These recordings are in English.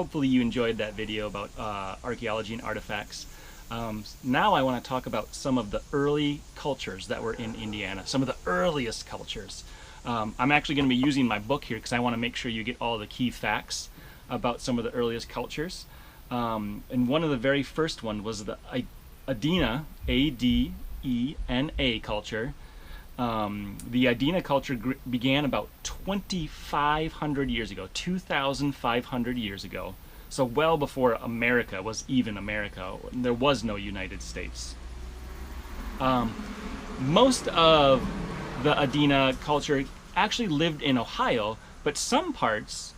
hopefully you enjoyed that video about archaeology and artifacts. Now I want to talk about some of the early cultures that were in Indiana, some of the earliest cultures. I'm actually going to be using my book here because I want to make sure you get all the key facts about some of the earliest cultures. And one of the very first one was the Adena, A-D-E-N-A culture. The Adena culture began about 2,500 years ago, 2,500 years ago. So well before America was even America. There was no United States. Most of the Adena culture actually lived in Ohio, but some parts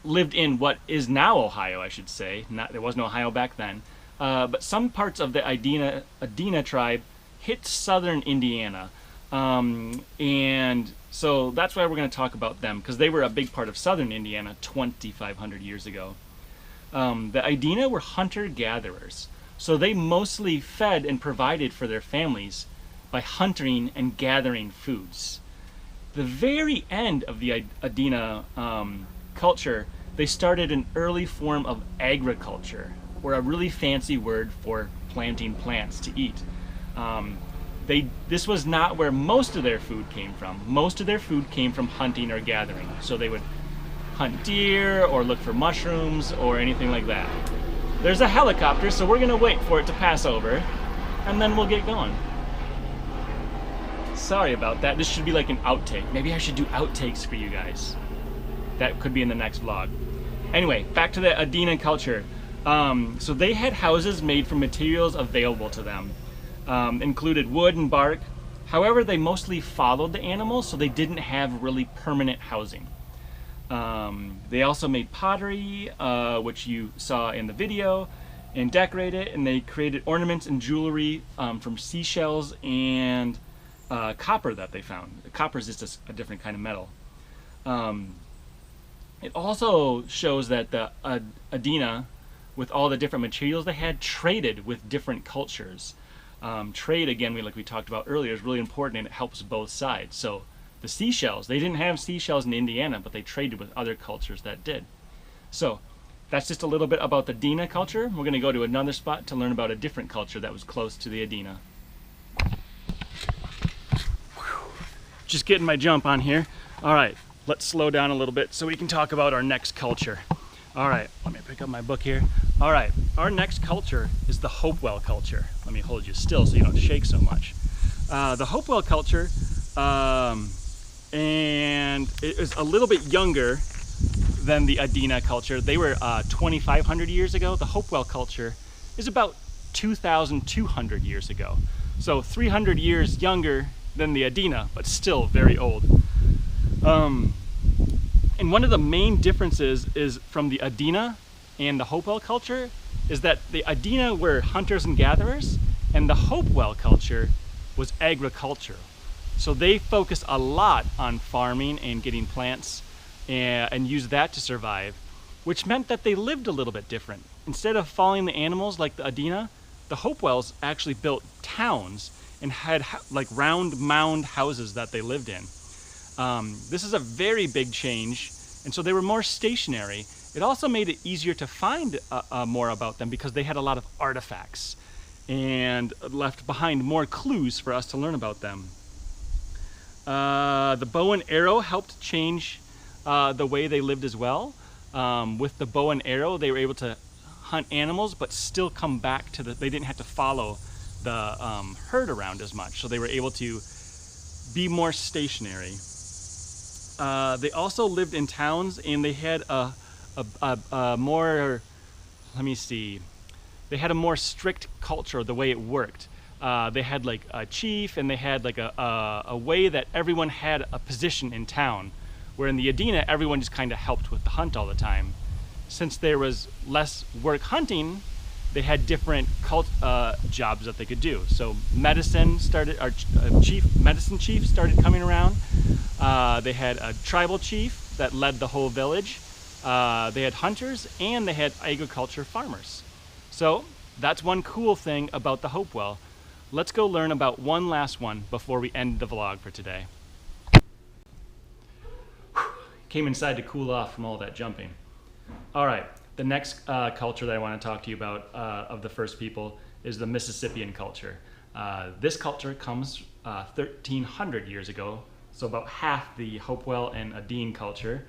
lived in what is now Ohio, I should say. There was no Ohio back then. But some parts of the Adena tribe hit southern Indiana. And so that's why we're going to talk about them, because they were a big part of southern Indiana 2,500 years ago. The Adena were hunter-gatherers, so they mostly fed and provided for their families by hunting and gathering foods. The very end of the Adena culture, they started an early form of agriculture, or a really fancy word for planting plants to eat. This was not where most of their food came from. Most of their food came from hunting or gathering. So they would hunt deer or look for mushrooms or anything like that. There's a helicopter, so we're gonna wait for it to pass over and then we'll get going. Sorry about that. This should be like an outtake. Maybe I should do outtakes for you guys. That could be in the next vlog. Anyway, back to the Adena culture. So they had houses made from materials available to them. Included wood and bark. However, they mostly followed the animals, so they didn't have really permanent housing. They also made pottery, which you saw in the video, and decorated it, and they created ornaments and jewelry from seashells and copper that they found. Copper is just a different kind of metal. It also shows that the Adena, with all the different materials they had, traded with different cultures. Trade, again, like we talked about earlier, is really important, and it helps both sides. So the seashells, they didn't have seashells in Indiana, but they traded with other cultures that did. So that's just a little bit about the Adena culture. We're going to go to another spot to learn about a different culture that was close to the Adena. Just getting my jump on here. All right, let's slow down a little bit so we can talk about our next culture. All right, let me pick up my book here. All right, our next culture is the Hopewell culture. Let me hold you still so you don't shake so much. The Hopewell culture, and it is a little bit younger than the Adena culture. They were 2,500 years ago. The Hopewell culture is about 2,200 years ago. So 300 years younger than the Adena, but still very old. And one of the main differences is from the Adena and the Hopewell culture is that the Adena were hunters and gatherers, and the Hopewell culture was agricultural. So they focused a lot on farming and getting plants and used that to survive, which meant that they lived a little bit different. Instead of following the animals like the Adena, the Hopewells actually built towns and had like round mound houses that they lived in. This is a very big change, and so they were more stationary. It also made it easier to find more about them because they had a lot of artifacts and left behind more clues for us to learn about them. The bow and arrow helped change the way they lived as well. With the bow and arrow, they were able to hunt animals, but still come back to they didn't have to follow the herd around as much, so they were able to be more stationary. They also lived in towns, and they had a more, let me see, they had a more strict culture, the way it worked. They had like a chief, and they had like a way that everyone had a position in town, where in the Adena, everyone just kind of helped with the hunt all the time. Since there was less work hunting, they had different jobs that they could do. So medicine started, our medicine chief started coming around. They had a tribal chief that led the whole village. They had hunters, and they had agriculture farmers. So that's one cool thing about the Hopewell. Let's go learn about one last one before we end the vlog for today. Came inside to cool off from all that jumping. All right, The next culture that I want to talk to you about of the first people is the Mississippian culture. This culture comes 1,300 years ago, so about half the Hopewell and Adene culture.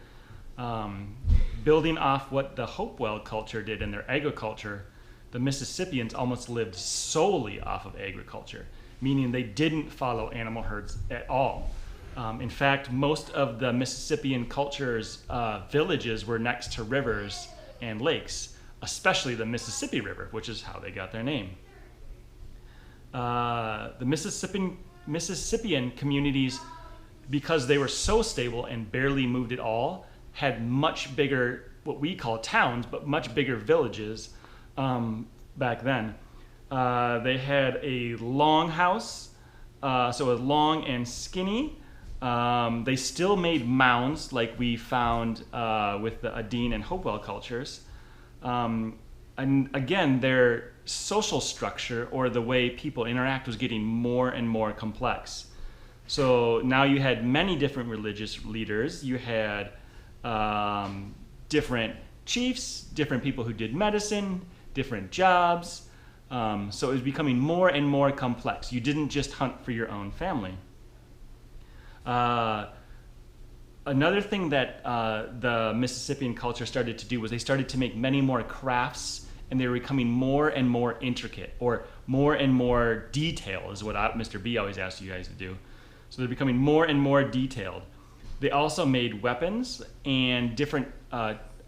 Building off what the Hopewell culture did in their agriculture, the Mississippians almost lived solely off of agriculture, meaning they didn't follow animal herds at all. In fact, most of the Mississippian culture's villages were next to rivers and lakes, especially the Mississippi River, which is how they got their name. The Mississippian communities, because they were so stable and barely moved at all, had much bigger, what we call towns, but much bigger villages back then. They had a long house, so it was long and skinny. They still made mounds like we found with the Adene and Hopewell cultures. And again, their social structure or the way people interact was getting more and more complex. So now you had many different religious leaders. You had different chiefs, different people who did medicine, different jobs. So it was becoming more and more complex. You didn't just hunt for your own family. Another thing that the Mississippian culture started to do was they started to make many more crafts, and they were becoming more and more intricate, or more and more detailed is what Mr. B always asks you guys to do. So they're becoming more and more detailed. They also made weapons and different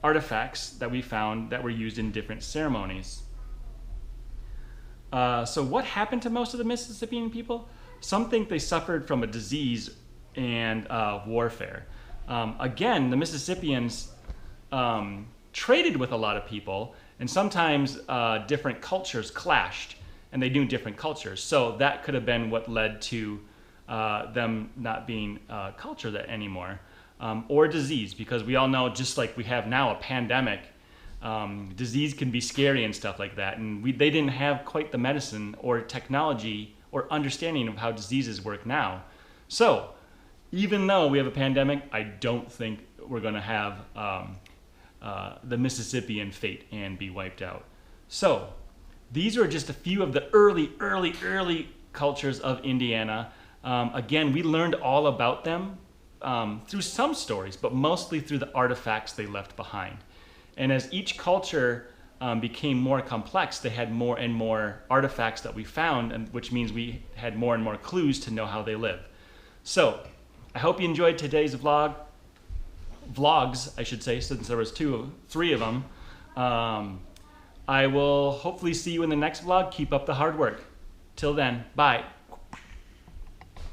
artifacts that we found that were used in different ceremonies. So what happened to most of the Mississippian people? Some think they suffered from a disease and warfare. Again, the Mississippians traded with a lot of people, and sometimes different cultures clashed, and they knew different cultures. So that could have been what led to them not being culture that anymore, or disease, because we all know, just like we have now a pandemic, disease can be scary and stuff like that, and they didn't have quite the medicine or technology or understanding of how diseases work now. So even though we have a pandemic, I don't think we're going to have the Mississippian fate and be wiped out. So these are just a few of the early cultures of Indiana. Again, we learned all about them through some stories, but mostly through the artifacts they left behind. And as each culture became more complex, they had more and more artifacts that we found, and which means we had more and more clues to know how they live. So I hope you enjoyed today's vlogs, I should say, since there was three of them. I will hopefully see you in the next vlog. Keep up the hard work. Till then, bye.